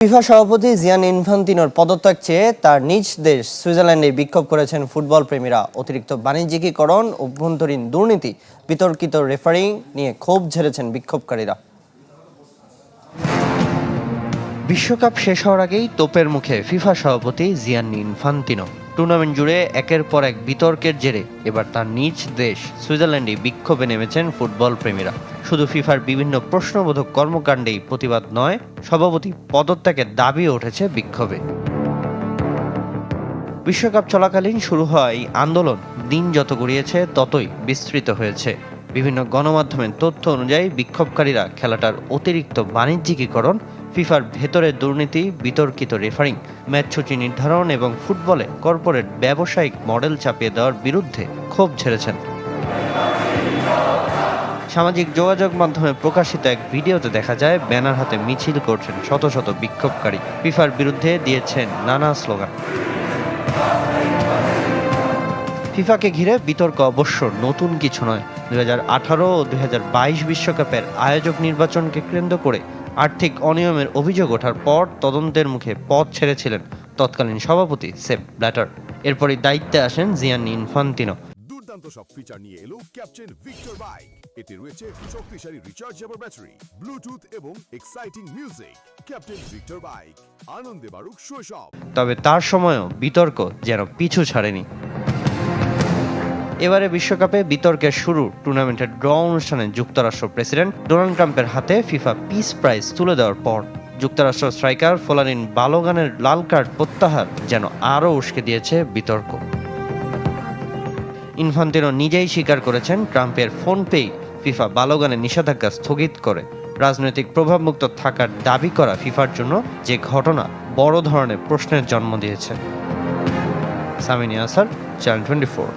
FIFA সভাপতি জিয়ানি ইনফান্তিনোর পদত্যাগ চেয়ে তার নিজ দেশ সুইজারল্যান্ডে বিক্ষোভ করেছেন ফুটবল প্রেমীরা। অতিরিক্ত বাণিজ্যিকীকরণ, অভ্যন্তরীণ দুর্নীতি, বিতর্কিত রেফারিং নিয়ে ক্ষোভ ঝেড়েছেন বিক্ষোভকারীরা। বিশ্বকাপ শেষ হওয়ার আগেই তোপের মুখে ফিফা সভাপতি জিয়ানি ইনফান্তিনো। টুর্নামেন্ট জুড়ে একের পর এক বিতর্কের জেরে এবার তার নিজ দেশ সুইজারল্যান্ডে বিক্ষোভে নেমেছেন ফুটবল প্রেমীরা। শুধু ফিফার বিভিন্ন প্রশ্নবোধক কর্মকাণ্ডেই প্রতিবাদ নয়, সভাপতি পদত্যাগের দাবিও উঠেছে বিক্ষোভে। বিশ্বকাপ চলাকালীন শুরু হওয়া এই আন্দোলন দিন যত গড়িয়েছে ততই বিস্তৃত হয়েছে। বিভিন্ন গণমাধ্যমের তথ্য অনুযায়ী বিক্ষোভকারীরা খেলাটার অতিরিক্ত বাণিজ্যিকীকরণ, ফিফার ভেতরের দুর্নীতি, বিতর্কিত রেফারিং, ম্যাচ সূচি নির্ধারণ এবং ফুটবলে কর্পোরেট ব্যবসায়িক মডেল চাপিয়ে দেওয়ার বিরুদ্ধে ক্ষোভ ঝেড়েছেন। সামাজিক যোগাযোগ মাধ্যমে প্রকাশিত এক ভিডিওতে দেখা যায় ব্যানার হাতে মিছিল করছেন শত শত বিক্ষোভকারী। ফিফার বিরুদ্ধে দিয়েছেন নানা স্লোগান। ফিফাকে ঘিরে বিতর্ক অবশ্য নতুন কিছু নয়। 2018 ও 2022 বিশ্বকাপের আয়োজক নির্বাচনকে কেন্দ্র করে আর্থিক অনিয়মের অভিযোগ ওঠার পর তদন্তের মুখে পদ ছেড়েছিলেন তৎকালীন সভাপতি সেপ ব্ল্যাটার। এরপরই দায়িত্বে আসেন জিয়ানি ইনফান্তিনো। দুর্দান্ত সব ফিচার নিয়ে এলো ক্যাপ্টেন ভিক্টর বাইক। এতে রয়েছে শক্তিশালী রিচার্জেবল ব্যাটারি, ব্লুটুথ এবং exciting music. Captain Victor bike, আনন্দে বাড়ুক শৈশব। তবে তার সময়ও বিতর্ক যেন পিছু ছাড়েনি। এবারে বিশ্বকাপে বিতর্কের শুরু টুর্নামেন্টের ড্র অনুষ্ঠানে যুক্তরাষ্ট্র প্রেসিডেন্ট ডোনাল্ড ট্রাম্পের হাতে ফিফা পিস প্রাইজ তুলে দেওয়ার পর। যুক্তরাষ্ট্র স্ট্রাইকার ফোলারিন বালোগানের লাল কার্ড প্রত্যাহার যেন আরও উস্কে দিয়েছে বিতর্ক। ইনফান্তিনো নিজেই স্বীকার করেছেন ট্রাম্পের ফোন পেই ফিফা বালোগানের নিষেধাজ্ঞা স্থগিত করে। রাজনৈতিক প্রভাবমুক্ত থাকার দাবি করা ফিফার জন্য যে ঘটনা বড় ধরনের প্রশ্নের জন্ম দিয়েছে। সামিনী আসার, চ্যানেল 24।